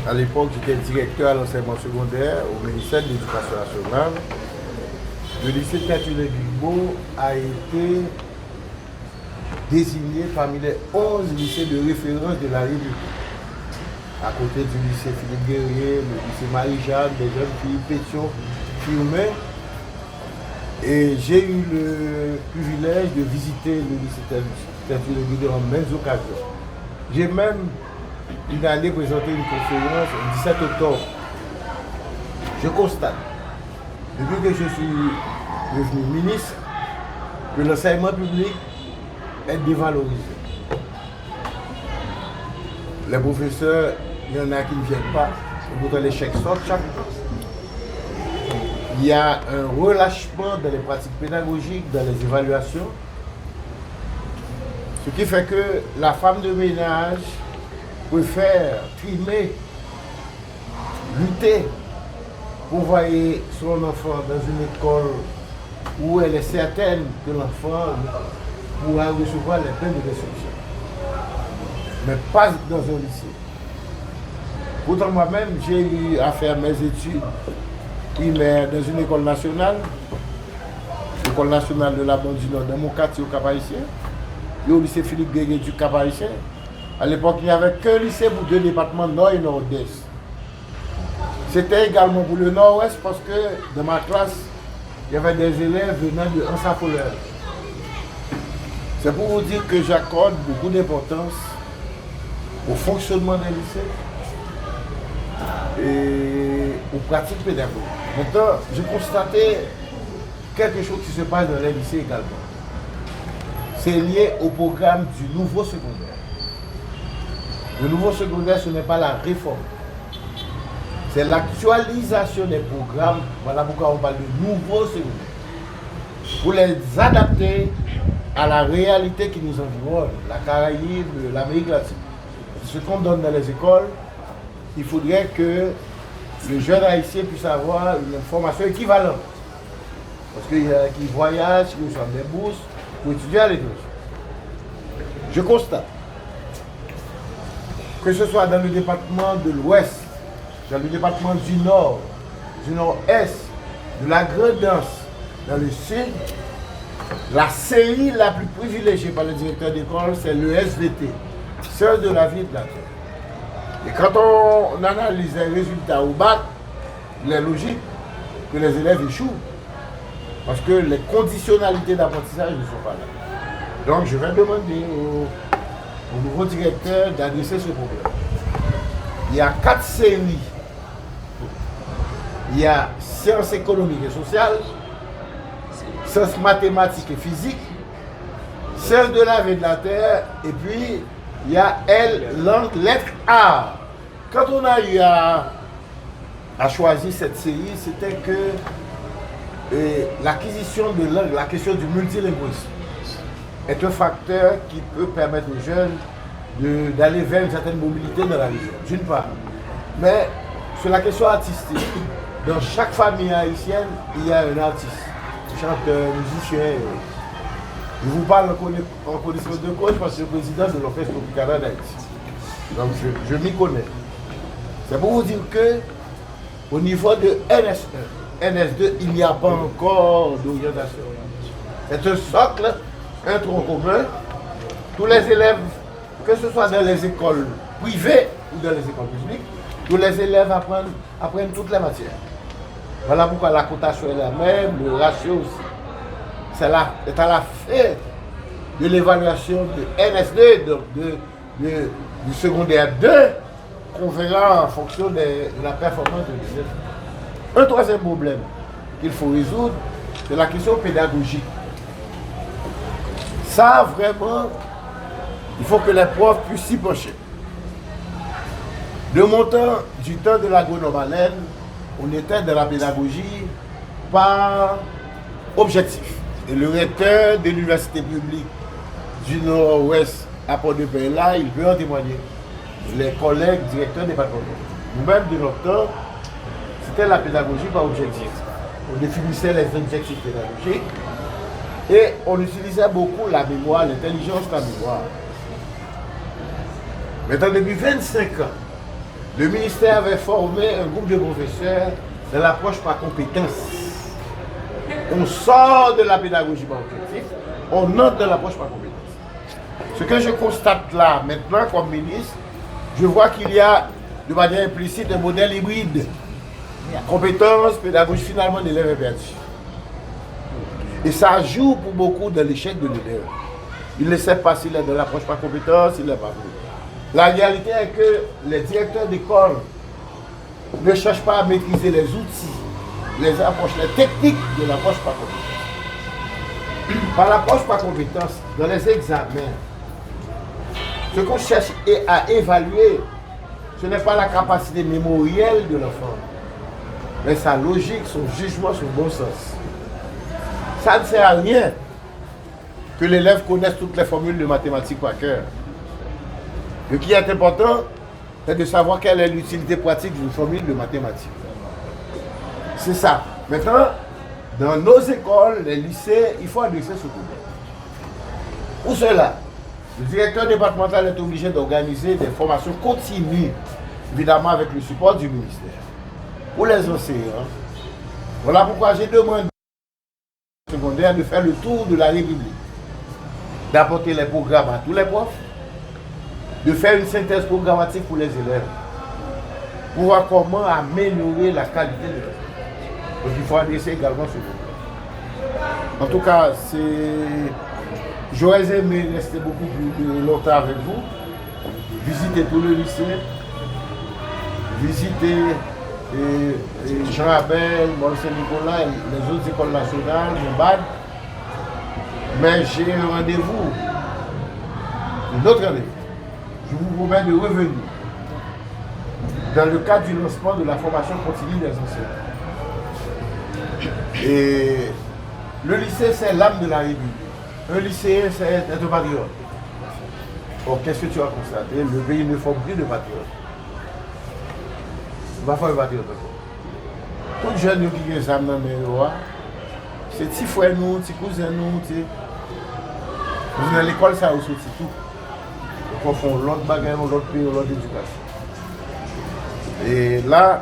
À l'époque, j'étais directeur à l'enseignement secondaire au ministère de l'Éducation nationale. Le lycée Tintule-Guilbeault a été désigné parmi les 11 lycées de référence de la République. À côté du lycée Philippe Guerrier, le lycée Marie-Jeanne, des jeunes filles Pétion, Firmin. Et j'ai eu le privilège de visiter le lycée Tintule-Guilbeault en mêmes occasions. J'ai même une année présenté une conférence le 17 octobre. Je constate, depuis que je suis devenu ministre, que l'enseignement public est dévalorisé. Les professeurs, il y en a qui ne viennent pas, pourtant les chèques sortent chaque jour. Il y a un relâchement dans les pratiques pédagogiques, dans les évaluations, ce qui fait que la femme de ménage préfère trimer, lutter pour envoyer son enfant dans une école où elle est certaine que l'enfant pourra recevoir les peines de destruction. Mais pas dans un lycée. Pourtant moi-même, j'ai eu à faire mes études primaires dans une école nationale, l'école nationale de la Bande du Nord, dans mon quartier au Cap-Haïtien, et au lycée Philippe Guerrier du Cap-Haïtien. À l'époque, il n'y avait qu'un lycée pour deux départements, Nord et Nord-Est. C'était également pour le Nord-Ouest parce que dans ma classe, il y avait des élèves venant de Ansa-Folleur. C'est pour vous dire que j'accorde beaucoup d'importance au fonctionnement des lycées et aux pratiques pédagogiques. Maintenant, j'ai constaté quelque chose qui se passe dans les lycées également. C'est lié au programme du nouveau secondaire. Le nouveau secondaire, ce n'est pas la réforme. C'est l'actualisation des programmes. Voilà pourquoi on parle de nouveau secondaire. Pour les adapter à la réalité qui nous environne, la Caraïbe, l'Amérique latine. Ce qu'on donne dans les écoles, il faudrait que le jeune haïtien puisse avoir une formation équivalente. Parce qu'il y a qui voyagent, qui reçoivent des bourses pour étudier à l'étranger. Je constate que ce soit dans le département de l'Ouest, dans le département du Nord, du Nord-Est, de la Grande-Anse, dans le Sud, la série la plus privilégiée par le directeur d'école, c'est le SVT, Sœurs de la vie et de la terre. Et quand on analyse les résultats au bac, il est logique que les élèves échouent, parce que les conditionnalités d'apprentissage ne sont pas là. Donc je vais demander au nouveau directeur d'adresser ce problème. Il y a 4 séries. Il y a sciences économiques et sociales, sciences mathématiques et physiques, sciences de la vie et de la terre, et puis il y a langue, lettres, art. Quand on a eu à choisir cette série, c'était que l'acquisition de langue, la question du multilinguisme, est un facteur qui peut permettre aux jeunes d'aller vers une certaine mobilité dans la région, d'une part. Mais sur la question artistique, dans chaque famille haïtienne, il y a un artiste, chanteur, musicien. Je vous parle en connaissance de cause parce que je suis président de l'Orchestre Tropicana d'Haïti. Donc je m'y connais. C'est pour vous dire que au niveau de NS1, NS2, il n'y a pas encore d'orientation. C'est un socle, un tronc commun. Tous les élèves, que ce soit dans les écoles privées ou dans les écoles publiques, tous les élèves apprennent toutes les matières. Voilà pourquoi la cotation est la même, le ratio aussi. C'est à la fin de l'évaluation de NS2, donc du secondaire 2, qu'on verra en fonction de la performance de l'élève. Un troisième problème qu'il faut résoudre, c'est la question pédagogique. Ça, vraiment, il faut que les profs puissent s'y pencher. De mon temps, du temps de l'agronome Allen, on était dans la pédagogie par objectif. Et le recteur de l'université publique du Nord-Ouest à Port-de-Paix, là, il peut en témoigner. Les collègues directeurs départementaux. Nous-mêmes, de notre temps, c'était la pédagogie par objectif. On définissait les objectifs pédagogiques et on utilisait beaucoup la mémoire, l'intelligence de la mémoire. Maintenant, depuis 25 ans, le ministère avait formé un groupe de professeurs de l'approche par compétence. On sort de la pédagogie par objectif, on entre dans l'approche par compétence. Ce que je constate là, maintenant, comme ministre, je vois qu'il y a de manière implicite un modèle hybride. Compétence, pédagogie, finalement, l'élève est perdu. Et ça joue pour beaucoup dans l'échec de l'élève. Il ne sait pas s'il est dans l'approche par compétence, il n'est pas voulu. La réalité est que les directeurs d'école ne cherchent pas à maîtriser les outils, les approches, les techniques de l'approche par compétence. Par l'approche par compétence, dans les examens, ce qu'on cherche à évaluer, ce n'est pas la capacité mémorielle de l'enfant, mais sa logique, son jugement, son bon sens. Ça ne sert à rien que l'élève connaisse toutes les formules de mathématiques par cœur. Ce qui est important, c'est de savoir quelle est l'utilité pratique d'une formule de mathématiques. C'est ça. Maintenant, dans nos écoles, les lycées, il faut adresser ce problème. Pour cela, le directeur départemental est obligé d'organiser des formations continues, évidemment avec le support du ministère, pour les enseignants. Voilà pourquoi j'ai demandé au secondaire de faire le tour de la République, d'apporter les programmes à tous les profs, de faire une synthèse programmatique pour les élèves, pour voir comment améliorer la qualité de l'élève. Donc il faut adresser également ce problème. En tout cas, j'aurais aimé rester beaucoup plus longtemps avec vous, visiter tout le lycée, visiter Jean Abel, Mont-Saint-Nicolas, les autres écoles nationales, Montbad. Mais j'ai un rendez-vous, un autre rendez-vous. Je vous promets de revenir dans le cadre du lancement de la formation continue des enseignants. Et le lycée, c'est l'âme de la République. Un lycéen, c'est être patriote. Or, qu'est-ce que tu as constaté? Le pays ne forme plus de patriotes. On va faire un patriote encore. Tout jeune qui est examen, c'est petit frère nous, petit cousin nous, vous dans l'école, ça aussi tout. On confond l'autre bagage, l'autre pays, l'autre éducation. Et là,